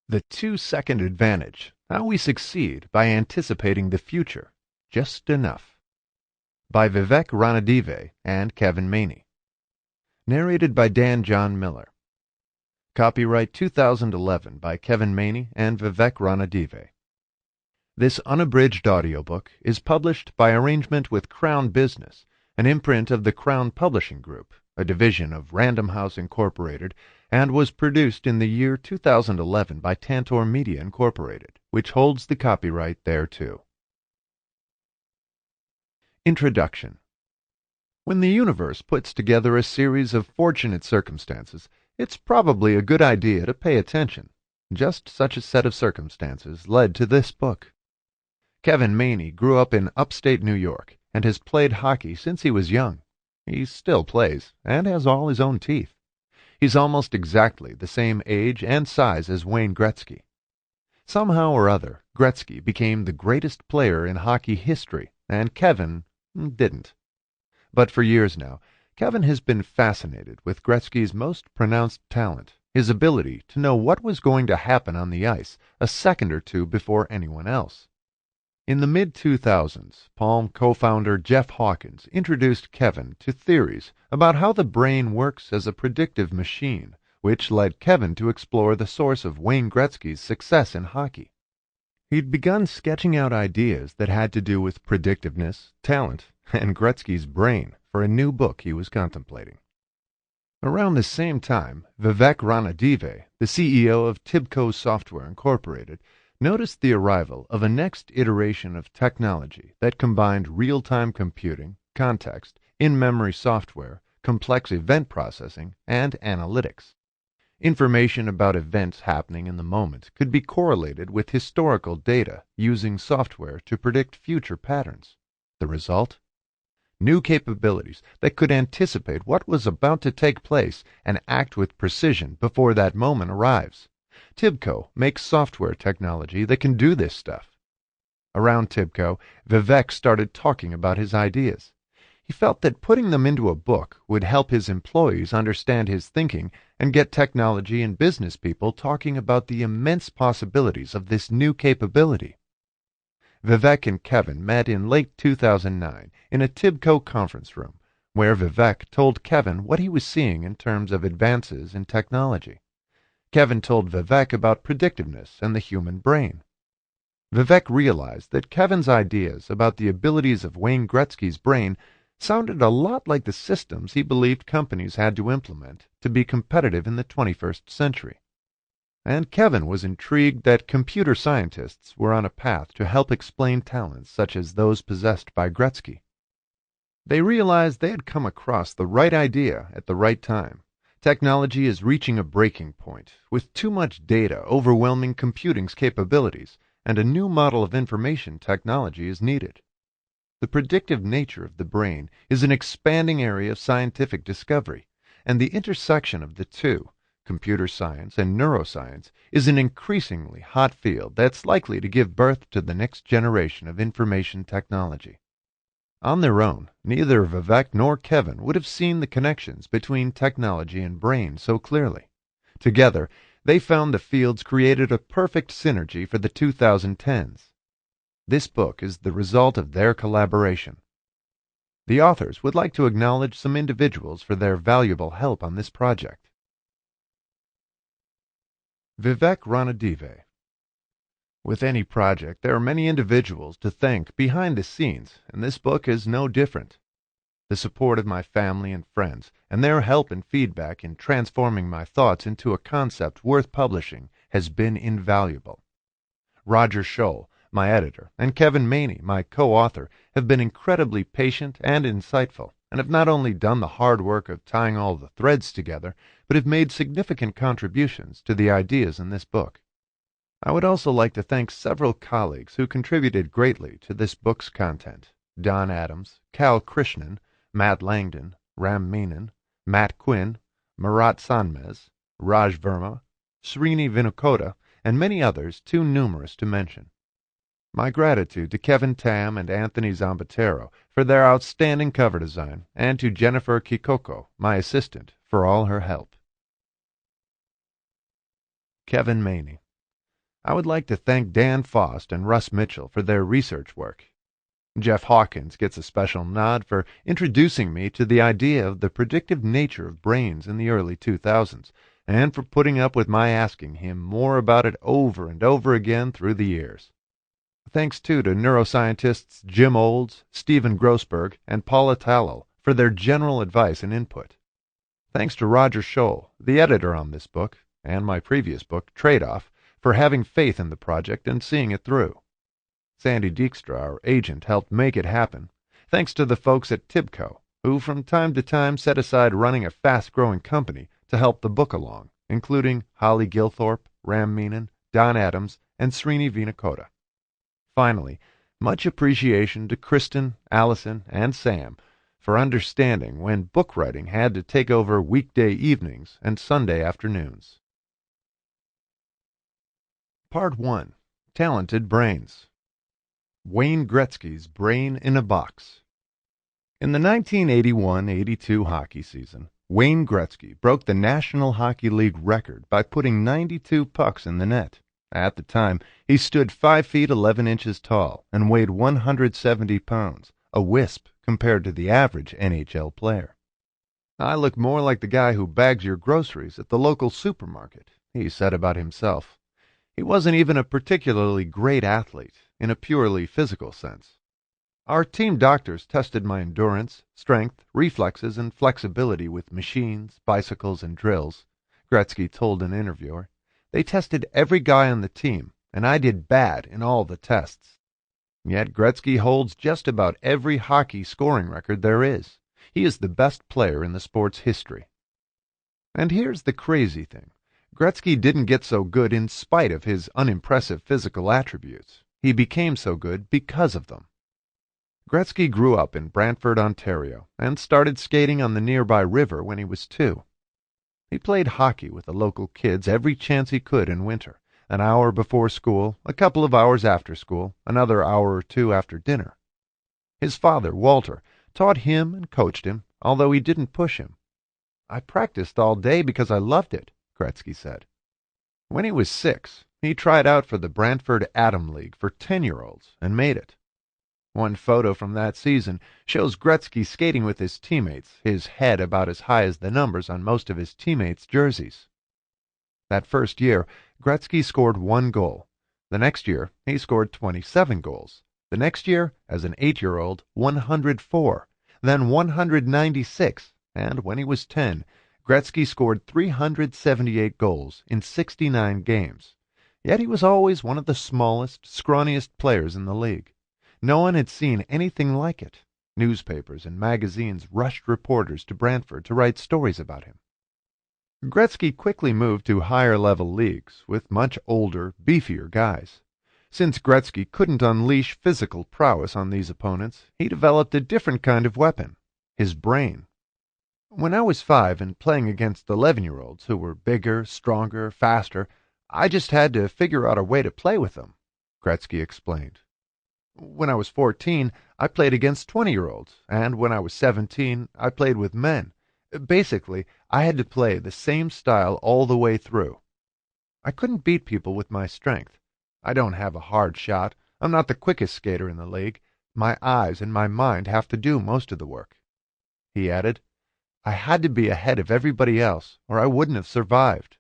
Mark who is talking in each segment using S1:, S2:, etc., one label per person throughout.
S1: The 2-second advantage, how we succeed by anticipating the future, just enough. By Vivek Ranadive and Kevin Maney. Narrated by Dan John Miller. Copyright 2011 by Kevin Maney and Vivek Ranadive. This unabridged audiobook is published by arrangement with Crown Business, an imprint of the Crown Publishing Group, a division of Random House Incorporated, and was produced in the year 2011 by Tantor Media Incorporated, which holds the copyright thereto. Introduction. When the universe puts together a series of fortunate circumstances, it's probably a good idea to pay attention. Just such a set of circumstances led to this book. Kevin Maney grew up in upstate New York and has played hockey since he was young. He still plays, and has all his own teeth. He's almost exactly the same age and size as Wayne Gretzky. Somehow or other, Gretzky became the greatest player in hockey history, and Kevin didn't. But for years now, Kevin has been fascinated with Gretzky's most pronounced talent, his ability to know what was going to happen on the ice a second or two before anyone else. In the mid-2000s, Palm co-founder Jeff Hawkins introduced Kevin to theories about how the brain works as a predictive machine, which led Kevin to explore the source of Wayne Gretzky's success in hockey. He'd begun sketching out ideas that had to do with predictiveness, talent, and Gretzky's brain for a new book he was contemplating. Around the same time, Vivek Ranadive, the CEO of Tibco Software Incorporated, noticed the arrival of a next iteration of technology that combined real-time computing, context, in-memory software, complex event processing, and analytics. Information about events happening in the moment could be correlated with historical data using software to predict future patterns. The result? New capabilities that could anticipate what was about to take place and act with precision before that moment arrives. Tibco makes software technology that can do this stuff. Around Tibco, Vivek started talking about his ideas. He felt that putting them into a book would help his employees understand his thinking and get technology and business people talking about the immense possibilities of this new capability. Vivek and Kevin met in late 2009 in a Tibco conference room, where Vivek told Kevin what he was seeing in terms of advances in technology. Kevin told Vivek about predictiveness and the human brain. Vivek realized that Kevin's ideas about the abilities of Wayne Gretzky's brain sounded a lot like the systems he believed companies had to implement to be competitive in the 21st century. And Kevin was intrigued that computer scientists were on a path to help explain talents such as those possessed by Gretzky. They realized they had come across the right idea at the right time. Technology is reaching a breaking point, with too much data overwhelming computing's capabilities, and a new model of information technology is needed. The predictive nature of the brain is an expanding area of scientific discovery, and the intersection of the two, computer science and neuroscience, is an increasingly hot field that's likely to give birth to the next generation of information technology. On their own, neither Vivek nor Kevin would have seen the connections between technology and brain so clearly. Together, they found the fields created a perfect synergy for the 2010s. This book is the result of their collaboration. The authors would like to acknowledge some individuals for their valuable help on this project. Vivek Ranadive. With any project, there are many individuals to thank behind the scenes, and this book is no different. The support of my family and friends, and their help and feedback in transforming my thoughts into a concept worth publishing, has been invaluable. Roger Scholl, my editor, and Kevin Maney, my co-author, have been incredibly patient and insightful, and have not only done the hard work of tying all the threads together, but have made significant contributions to the ideas in this book. I would also like to thank several colleagues who contributed greatly to this book's content: Don Adams, Cal Krishnan, Matt Langdon, Ram Menon, Matt Quinn, Marat Sanmez, Raj Verma, Srini Vinukota, and many others too numerous to mention. My gratitude to Kevin Tam and Anthony Zambatero for their outstanding cover design, and to Jennifer Kikoko, my assistant, for all her help. Kevin Maney. I would like to thank Dan Faust and Russ Mitchell for their research work. Jeff Hawkins gets a special nod for introducing me to the idea of the predictive nature of brains in the early 2000s, and for putting up with my asking him more about it over and over again through the years. Thanks, too, to neuroscientists Jim Olds, Stephen Grossberg, and Paula Tallel for their general advice and input. Thanks to Roger Scholl, the editor on this book, and my previous book, Trade-Off, for having faith in the project and seeing it through. Sandy Dijkstra, our agent, helped make it happen. Thanks to the folks at Tibco, who from time to time set aside running a fast-growing company to help the book along, including Holly Gilthorpe, Ram Menon, Don Adams, and Srini Vinakota. Finally, much appreciation to Kristen, Allison, and Sam for understanding when book writing had to take over weekday evenings and Sunday afternoons. Part 1. Talented Brains. Wayne Gretzky's Brain in a Box. In the 1981-82 hockey season, Wayne Gretzky broke the National Hockey League record by putting 92 pucks in the net. At the time, he stood 5 feet 11 inches tall and weighed 170 pounds, a wisp compared to the average NHL player. "I look more like the guy who bags your groceries at the local supermarket," he said about himself. He wasn't even a particularly great athlete, in a purely physical sense. "Our team doctors tested my endurance, strength, reflexes, and flexibility with machines, bicycles, and drills," Gretzky told an interviewer. "They tested every guy on the team, and I did bad in all the tests." Yet Gretzky holds just about every hockey scoring record there is. He is the best player in the sport's history. And here's the crazy thing. Gretzky didn't get so good in spite of his unimpressive physical attributes. He became so good because of them. Gretzky grew up in Brantford, Ontario, and started skating on the nearby river when he was 2. He played hockey with the local kids every chance he could in winter, an hour before school, a couple of hours after school, another hour or 2 after dinner. His father, Walter, taught him and coached him, although he didn't push him. "I practiced all day because I loved it," Gretzky said. When he was 6, he tried out for the Brantford Atom League for 10-year-olds and made it. One photo from that season shows Gretzky skating with his teammates, his head about as high as the numbers on most of his teammates' jerseys. That first year, Gretzky scored 1 goal. The next year, he scored 27 goals. The next year, as an 8-year-old, 104, then 196, and when he was 10, Gretzky scored 378 goals in 69 games. Yet he was always one of the smallest, scrawniest players in the league. No one had seen anything like it. Newspapers and magazines rushed reporters to Brantford to write stories about him. Gretzky quickly moved to higher-level leagues with much older, beefier guys. Since Gretzky couldn't unleash physical prowess on these opponents, he developed a different kind of weapon, his brain. "When I was 5 and playing against 11-year-olds who were bigger, stronger, faster, I just had to figure out a way to play with them," Gretzky explained. "When I was 14, I played against 20-year-olds, and when I was 17, I played with men. Basically, I had to play the same style all the way through. I couldn't beat people with my strength. I don't have a hard shot. I'm not the quickest skater in the league. My eyes and my mind have to do most of the work." He added, "I had to be ahead of everybody else, or I wouldn't have survived."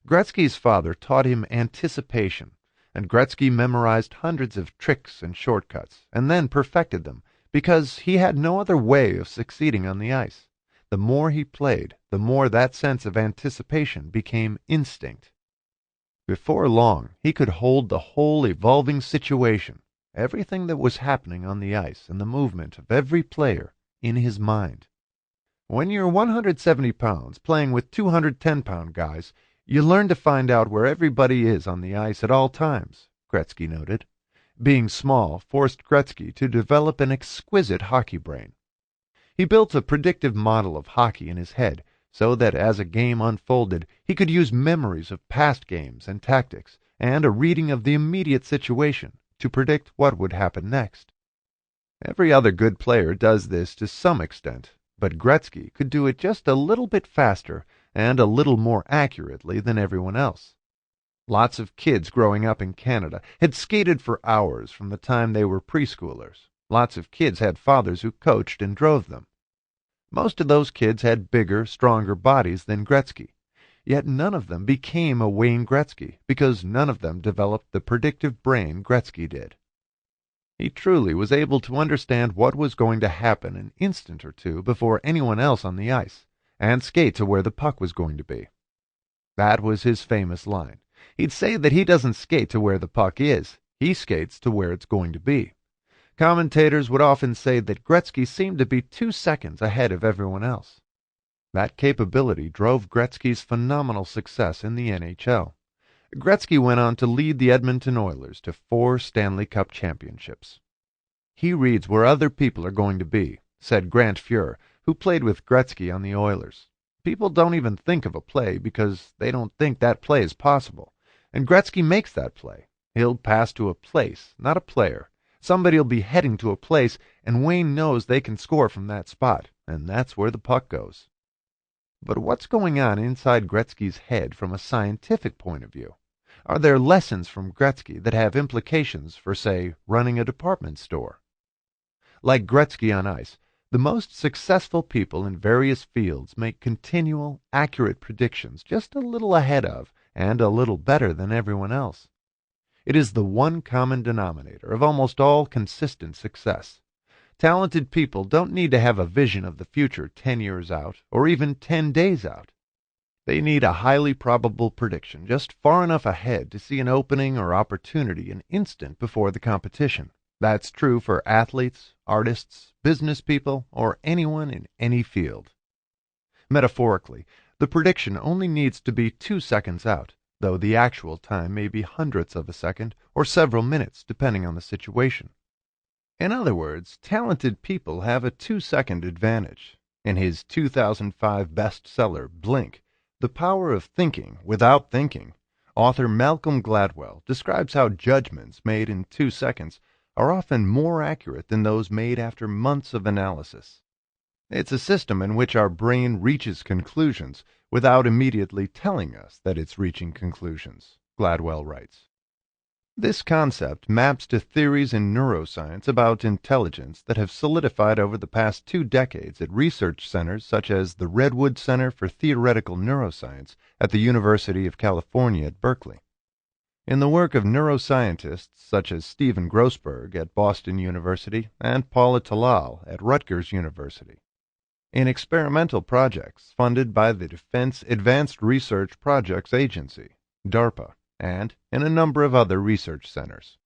S1: Gretzky's father taught him anticipation, and Gretzky memorized hundreds of tricks and shortcuts, and then perfected them, because he had no other way of succeeding on the ice. The more he played, the more that sense of anticipation became instinct. Before long, he could hold the whole evolving situation, everything that was happening on the ice and the movement of every player, in his mind. When you're 170 pounds playing with 210-pound guys, you learn to find out where everybody is on the ice at all times, Gretzky noted. Being small forced Gretzky to develop an exquisite hockey brain. He built a predictive model of hockey in his head so that as a game unfolded, he could use memories of past games and tactics and a reading of the immediate situation to predict what would happen next. Every other good player does this to some extent, but Gretzky could do it just a little bit faster and a little more accurately than everyone else. Lots of kids growing up in Canada had skated for hours from the time they were preschoolers. Lots of kids had fathers who coached and drove them. Most of those kids had bigger, stronger bodies than Gretzky. Yet none of them became a Wayne Gretzky, because none of them developed the predictive brain Gretzky did. He truly was able to understand what was going to happen an instant or two before anyone else on the ice, and skate to where the puck was going to be. That was his famous line. He'd say that he doesn't skate to where the puck is, he skates to where it's going to be. Commentators would often say that Gretzky seemed to be 2 seconds ahead of everyone else. That capability drove Gretzky's phenomenal success in the NHL. Gretzky went on to lead the Edmonton Oilers to 4 Stanley Cup championships. "He reads where other people are going to be," said Grant Fuhr, who played with Gretzky on the Oilers. "People don't even think of a play because they don't think that play is possible. And Gretzky makes that play. He'll pass to a place, not a player. Somebody'll be heading to a place, and Wayne knows they can score from that spot, and that's where the puck goes." But what's going on inside Gretzky's head from a scientific point of view? Are there lessons from Gretzky that have implications for, say, running a department store? Like Gretzky on ice, the most successful people in various fields make continual, accurate predictions just a little ahead of and a little better than everyone else. It is the one common denominator of almost all consistent success. Talented people don't need to have a vision of the future 10 years out or even 10 days out. They need a highly probable prediction just far enough ahead to see an opening or opportunity an instant before the competition. That's true for athletes, artists, business people, or anyone in any field. Metaphorically, the prediction only needs to be 2 seconds out, though the actual time may be hundredths of a second or several minutes, depending on the situation. In other words, talented people have a 2-second advantage. In his 2005 bestseller, Blink, The Power of Thinking Without Thinking, author Malcolm Gladwell describes how judgments made in 2 seconds are often more accurate than those made after months of analysis. It's a system in which our brain reaches conclusions without immediately telling us that it's reaching conclusions, Gladwell writes. This concept maps to theories in neuroscience about intelligence that have solidified over the past 2 decades at research centers such as the Redwood Center for Theoretical Neuroscience at the University of California at Berkeley. In the work of neuroscientists such as Stephen Grossberg at Boston University and Paula Talal at Rutgers University. In experimental projects funded by the Defense Advanced Research Projects Agency, DARPA, and in a number of other research centers.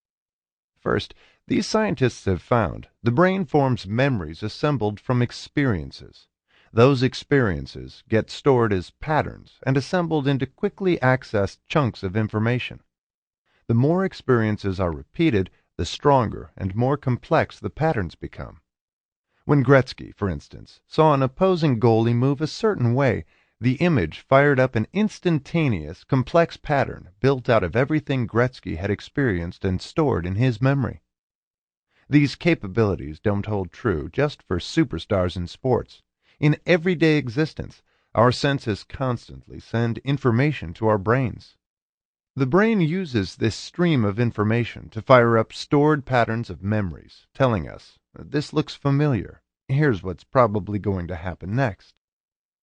S1: First, these scientists have found the brain forms memories assembled from experiences. Those experiences get stored as patterns and assembled into quickly accessed chunks of information. The more experiences are repeated, the stronger and more complex the patterns become. When Gretzky, for instance, saw an opposing goalie move a certain way, the image fired up an instantaneous, complex pattern built out of everything Gretzky had experienced and stored in his memory. These capabilities don't hold true just for superstars in sports. In everyday existence, our senses constantly send information to our brains. The brain uses this stream of information to fire up stored patterns of memories, telling us, "This looks familiar. Here's what's probably going to happen next."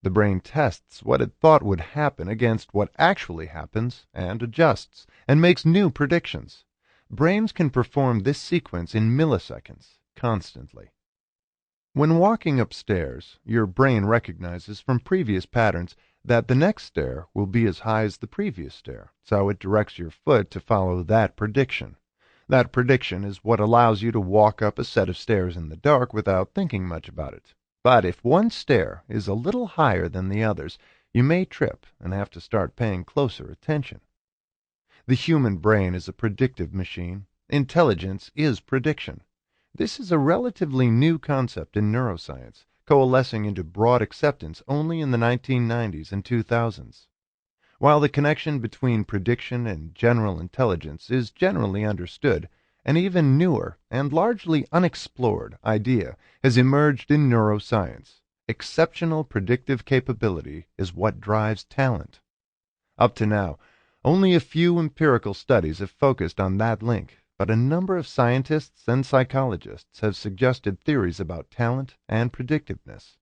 S1: The brain tests what it thought would happen against what actually happens and adjusts and makes new predictions. Brains can perform this sequence in milliseconds, constantly. When walking upstairs, your brain recognizes from previous patterns that the next stair will be as high as the previous stair, so it directs your foot to follow that prediction. That prediction is what allows you to walk up a set of stairs in the dark without thinking much about it. But if one stair is a little higher than the others, you may trip and have to start paying closer attention. The human brain is a predictive machine. Intelligence is prediction. This is a relatively new concept in neuroscience, coalescing into broad acceptance only in the 1990s and 2000s. While the connection between prediction and general intelligence is generally understood, an even newer and largely unexplored idea has emerged in neuroscience. Exceptional predictive capability is what drives talent. Up to now, Only a few empirical studies have focused on that link, but a number of scientists and psychologists have suggested theories about talent and predictiveness.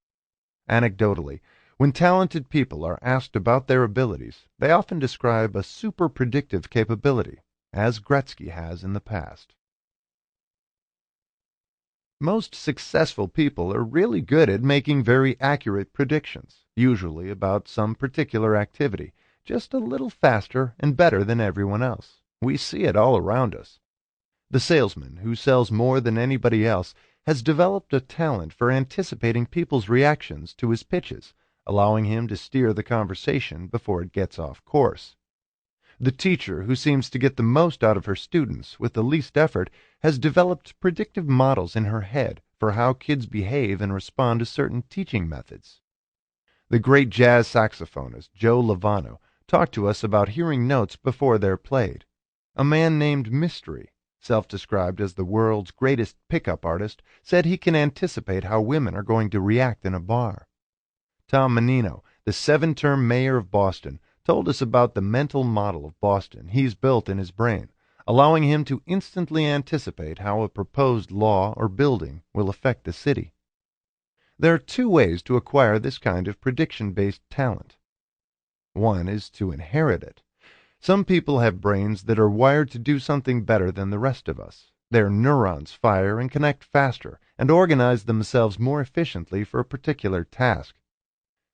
S1: Anecdotally, when talented people are asked about their abilities, they often describe a super predictive capability, as Gretzky has in the past. Most successful people are really good at making very accurate predictions, usually about some particular activity, just a little faster and better than everyone else. We see it all around us. The salesman who sells more than anybody else has developed a talent for anticipating people's reactions to his pitches, allowing him to steer the conversation before it gets off course. The teacher who seems to get the most out of her students with the least effort has developed predictive models in her head for how kids behave and respond to certain teaching methods. The great jazz saxophonist Joe Lovano talked to us about hearing notes before they're played. A man named Mystery, self-described as the world's greatest pickup artist, said he can anticipate how women are going to react in a bar. Tom Menino, the 7-term mayor of Boston, told us about the mental model of Boston he's built in his brain, allowing him to instantly anticipate how a proposed law or building will affect the city. There are 2 ways to acquire this kind of prediction-based talent. One is to inherit it. Some people have brains that are wired to do something better than the rest of us. Their neurons fire and connect faster and organize themselves more efficiently for a particular task.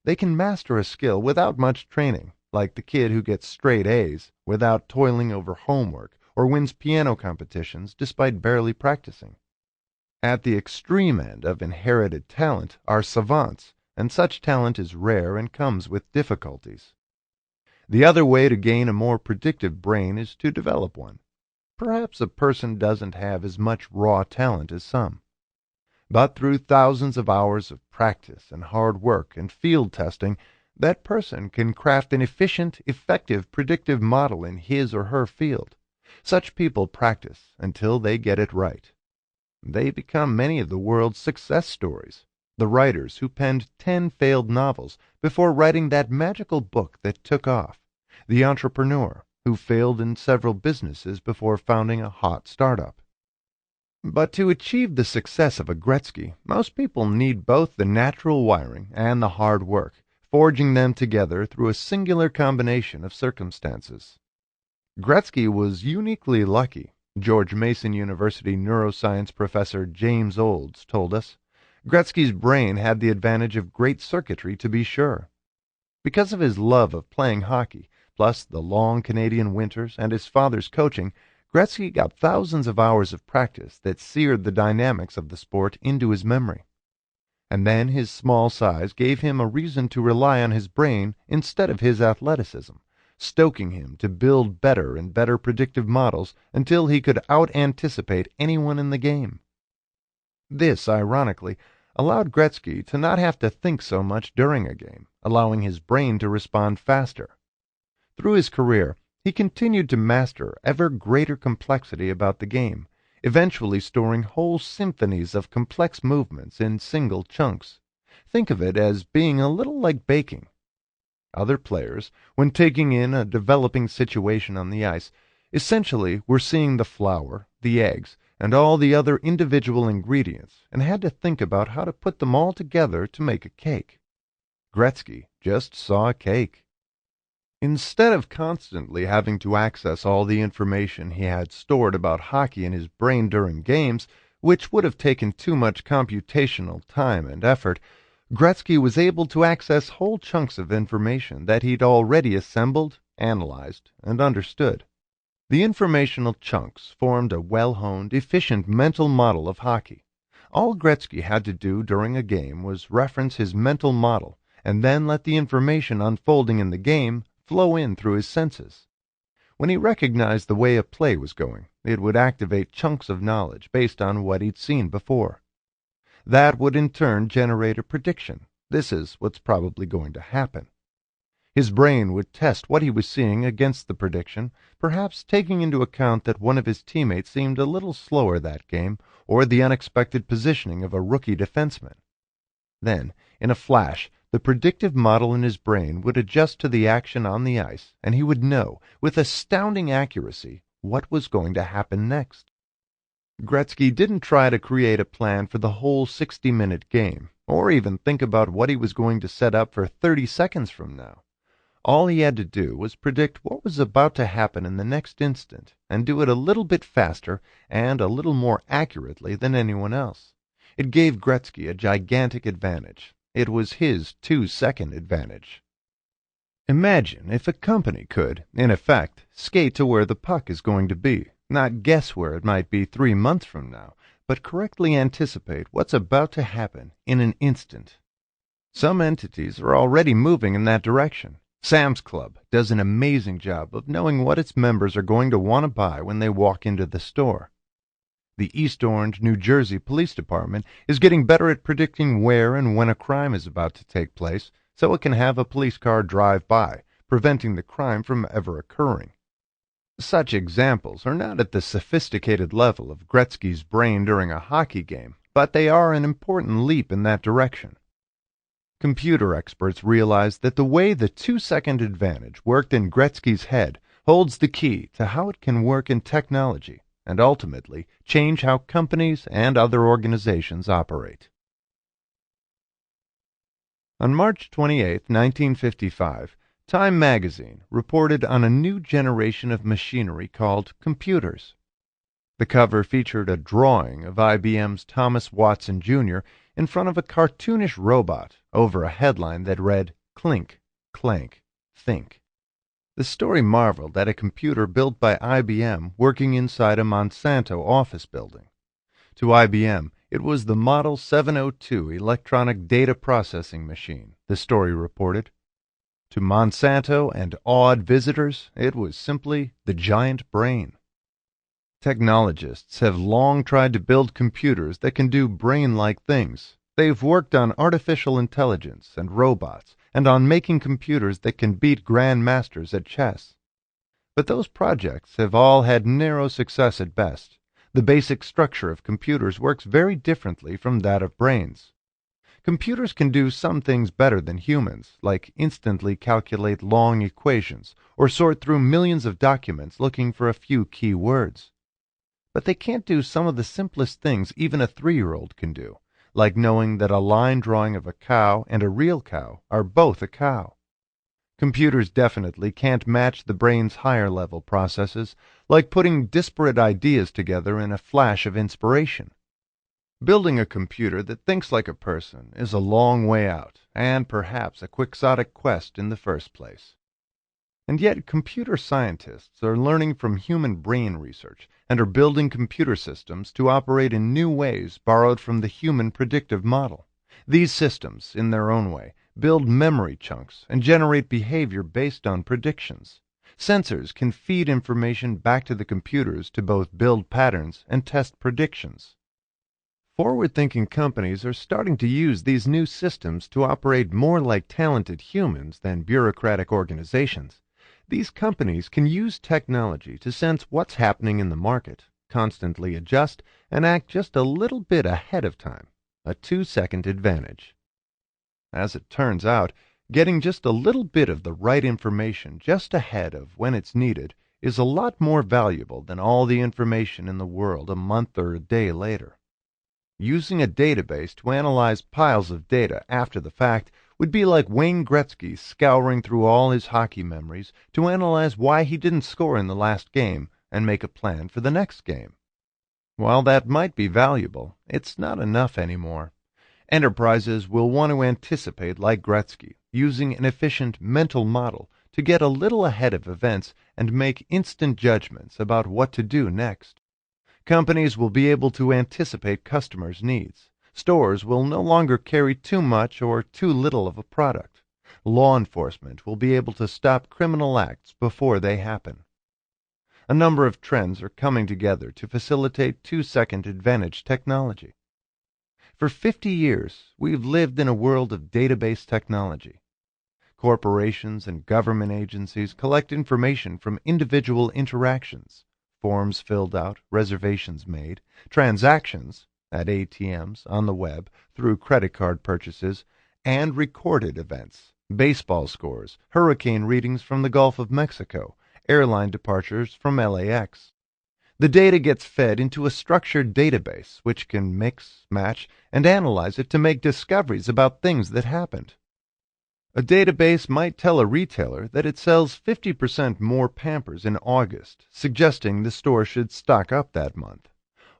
S1: They can master a skill without much training, like the kid who gets straight A's without toiling over homework or wins piano competitions despite barely practicing. At the extreme end of inherited talent are savants, and such talent is rare and comes with difficulties. The other way to gain a more predictive brain is to develop one. Perhaps a person doesn't have as much raw talent as some, but through thousands of hours of practice and hard work and field testing, that person can craft an efficient, effective predictive model in his or her field. Such people practice until they get it right. They become many of the world's success stories. The writers who penned 10 failed novels before writing that magical book that took off. The entrepreneur who failed in several businesses before founding a hot startup. But to achieve the success of a Gretzky, most people need both the natural wiring and the hard work, forging them together through a singular combination of circumstances. Gretzky was uniquely lucky, George Mason University neuroscience professor James Olds told us. Gretzky's brain had the advantage of great circuitry, to be sure. Because of his love of playing hockey, plus the long Canadian winters and his father's coaching, Gretzky got thousands of hours of practice that seared the dynamics of the sport into his memory. And then his small size gave him a reason to rely on his brain instead of his athleticism, stoking him to build better and better predictive models until he could out-anticipate anyone in the game. This, ironically, allowed Gretzky to not have to think so much during a game, allowing his brain to respond faster. Through his career, he continued to master ever greater complexity about the game, eventually storing whole symphonies of complex movements in single chunks. Think of it as being a little like baking. Other players, when taking in a developing situation on the ice, essentially were seeing the flour, the eggs, and all the other individual ingredients, and had to think about how to put them all together to make a cake. Gretzky just saw a cake. Instead of constantly having to access all the information he had stored about hockey in his brain during games, which would have taken too much computational time and effort, Gretzky was able to access whole chunks of information that he'd already assembled, analyzed, and understood. The informational chunks formed a well-honed, efficient mental model of hockey. All Gretzky had to do during a game was reference his mental model, and then let the information unfolding in the game flow in through his senses. When he recognized the way a play was going, it would activate chunks of knowledge based on what he'd seen before. That would in turn generate a prediction. This is what's probably going to happen. His brain would test what he was seeing against the prediction, perhaps taking into account that one of his teammates seemed a little slower that game, or the unexpected positioning of a rookie defenseman. Then, in a flash, The predictive model in his brain would adjust to the action on the ice, and he would know, with astounding accuracy, what was going to happen next. Gretzky didn't try to create a plan for the whole 60-minute game, or even think about what he was going to set up for 30 seconds from now. All he had to do was predict what was about to happen in the next instant, and do it a little bit faster and a little more accurately than anyone else. It gave Gretzky a gigantic advantage. It was his 2-second advantage. Imagine if a company could, in effect, skate to where the puck is going to be, not guess where it might be 3 months from now, but correctly anticipate what's about to happen in an instant. Some entities are already moving in that direction. Sam's Club does an amazing job of knowing what its members are going to want to buy when they walk into the store. The East Orange, New Jersey Police Department is getting better at predicting where and when a crime is about to take place, so it can have a police car drive by, preventing the crime from ever occurring. Such examples are not at the sophisticated level of Gretzky's brain during a hockey game, but they are an important leap in that direction. Computer experts realize that the way the 2-second advantage worked in Gretzky's head holds the key to how it can work in technology and ultimately change how companies and other organizations operate. On March 28, 1955, Time magazine reported on a new generation of machinery called computers. The cover featured a drawing of IBM's Thomas Watson Jr. in front of a cartoonish robot over a headline that read, "Clink, Clank, Think." The story marveled at a computer built by IBM working inside a Monsanto office building. To IBM, it was the Model 702 electronic data processing machine, the story reported. To Monsanto and awed visitors, it was simply the giant brain. Technologists have long tried to build computers that can do brain-like things. They've worked on artificial intelligence and robots, and on making computers that can beat grandmasters at chess. But those projects have all had narrow success at best. The basic structure of computers works very differently from that of brains. Computers can do some things better than humans, like instantly calculate long equations or sort through millions of documents looking for a few key words. But they can't do some of the simplest things even a 3-year-old can do, like knowing that a line drawing of a cow and a real cow are both a cow. Computers definitely can't match the brain's higher-level processes, like putting disparate ideas together in a flash of inspiration. Building a computer that thinks like a person is a long way out, and perhaps a quixotic quest in the first place. And yet computer scientists are learning from human brain research and are building computer systems to operate in new ways borrowed from the human predictive model. These systems, in their own way, build memory chunks and generate behavior based on predictions. Sensors can feed information back to the computers to both build patterns and test predictions. Forward-thinking companies are starting to use these new systems to operate more like talented humans than bureaucratic organizations. These companies can use technology to sense what's happening in the market, constantly adjust, and act just a little bit ahead of time, a 2-second advantage. As it turns out, getting just a little bit of the right information just ahead of when it's needed is a lot more valuable than all the information in the world a month or a day later. Using a database to analyze piles of data after the fact would be like Wayne Gretzky scouring through all his hockey memories to analyze why he didn't score in the last game and make a plan for the next game. While that might be valuable, it's not enough anymore. Enterprises will want to anticipate like Gretzky, using an efficient mental model to get a little ahead of events and make instant judgments about what to do next. Companies will be able to anticipate customers' needs. Stores will no longer carry too much or too little of a product. Law enforcement will be able to stop criminal acts before they happen. A number of trends are coming together to facilitate 2-second advantage technology. For 50 years, we've lived in a world of database technology. Corporations and government agencies collect information from individual interactions, forms filled out, reservations made, transactions at ATMs, on the web, through credit card purchases, and recorded events, baseball scores, hurricane readings from the Gulf of Mexico, airline departures from LAX. The data gets fed into a structured database, which can mix, match, and analyze it to make discoveries about things that happened. A database might tell a retailer that it sells 50% more Pampers in August, suggesting the store should stock up that month.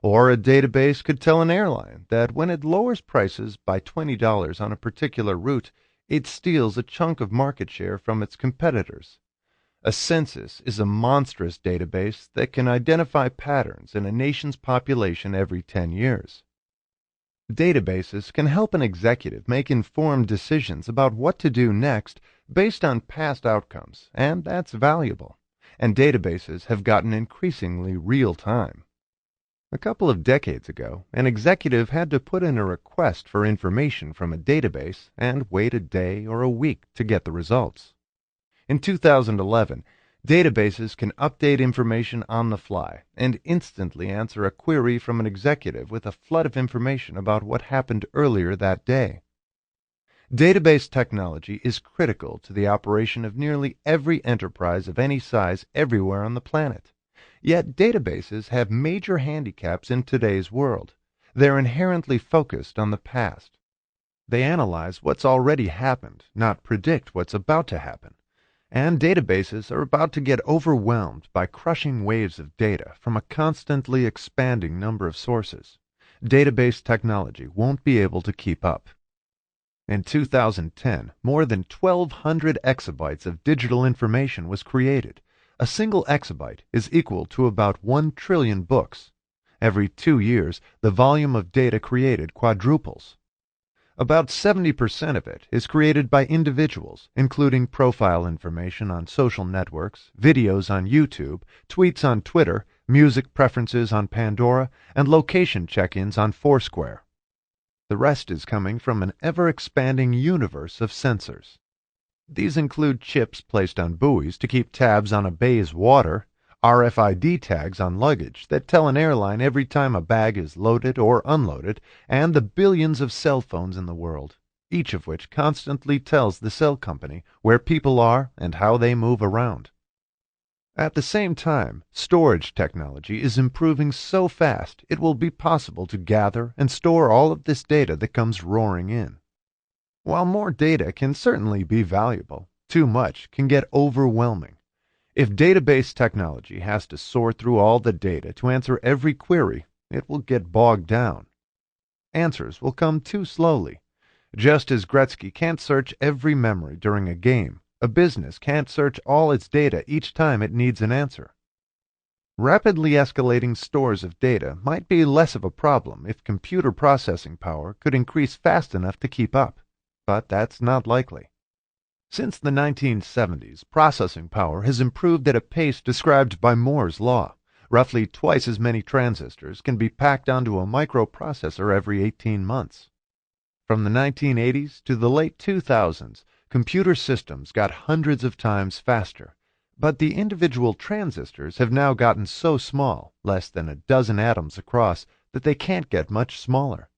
S1: Or a database could tell an airline that when it lowers prices by $20 on a particular route, it steals a chunk of market share from its competitors. A census is a monstrous database that can identify patterns in a nation's population every 10 years. Databases can help an executive make informed decisions about what to do next based on past outcomes, and that's valuable. And databases have gotten increasingly real time. A couple of decades ago, an executive had to put in a request for information from a database and wait a day or a week to get the results. In 2011, databases can update information on the fly and instantly answer a query from an executive with a flood of information about what happened earlier that day. Database technology is critical to the operation of nearly every enterprise of any size everywhere on the planet. Yet databases have major handicaps in today's world. They're inherently focused on the past. They analyze what's already happened, not predict what's about to happen. And databases are about to get overwhelmed by crushing waves of data from a constantly expanding number of sources. Database technology won't be able to keep up. In 2010, more than 1,200 exabytes of digital information was created. A single exabyte is equal to about 1 trillion books. Every 2 years, the volume of data created quadruples. About 70% of it is created by individuals, including profile information on social networks, videos on YouTube, tweets on Twitter, music preferences on Pandora, and location check-ins on Foursquare. The rest is coming from an ever-expanding universe of sensors. These include chips placed on buoys to keep tabs on a bay's water, RFID tags on luggage that tell an airline every time a bag is loaded or unloaded, and the billions of cell phones in the world, each of which constantly tells the cell company where people are and how they move around. At the same time, storage technology is improving so fast it will be possible to gather and store all of this data that comes roaring in. While more data can certainly be valuable, too much can get overwhelming. If database technology has to sort through all the data to answer every query, it will get bogged down. Answers will come too slowly. Just as Gretzky can't search every memory during a game, a business can't search all its data each time it needs an answer. Rapidly escalating stores of data might be less of a problem if computer processing power could increase fast enough to keep up, but that's not likely. Since the 1970s, processing power has improved at a pace described by Moore's law. Roughly twice as many transistors can be packed onto a microprocessor every 18 months. From the 1980s to the late 2000s, computer systems got hundreds of times faster, but the individual transistors have now gotten so small, less than a dozen atoms across, that they can't get much smaller.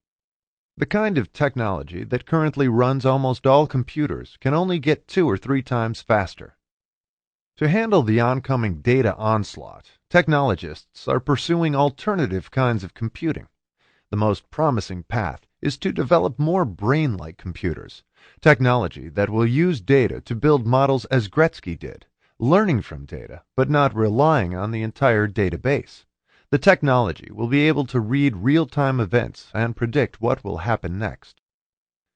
S1: The kind of technology that currently runs almost all computers can only get 2 or 3 times faster. To handle the oncoming data onslaught, technologists are pursuing alternative kinds of computing. The most promising path is to develop more brain-like computers, technology that will use data to build models as Gretzky did, learning from data but not relying on the entire database. The technology will be able to read real-time events and predict what will happen next.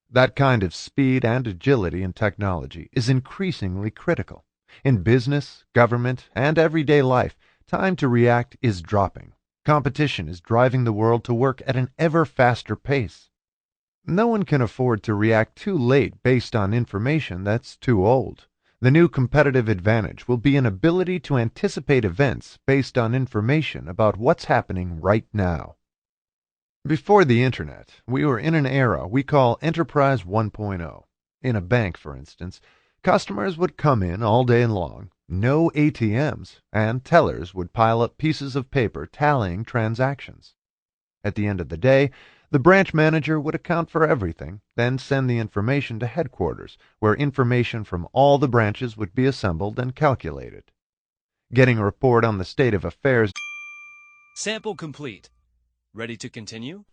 S1: That kind of speed and agility in technology is increasingly critical. In business, government, and everyday life, time to react is dropping. Competition is driving the world to work at an ever faster pace. No one can afford to react too late based on information that's too old. The new competitive advantage will be an ability to anticipate events based on information about what's happening right now. Before the Internet, we were in an era we call Enterprise 1.0. In a bank, for instance, customers would come in all day long, no ATMs, and tellers would pile up pieces of paper tallying transactions. At the end of the day, The branch manager would account for everything, then send the information to headquarters, where information from all the branches would be assembled and calculated. Getting a report on the state of affairs.
S2: Sample complete. Ready to continue?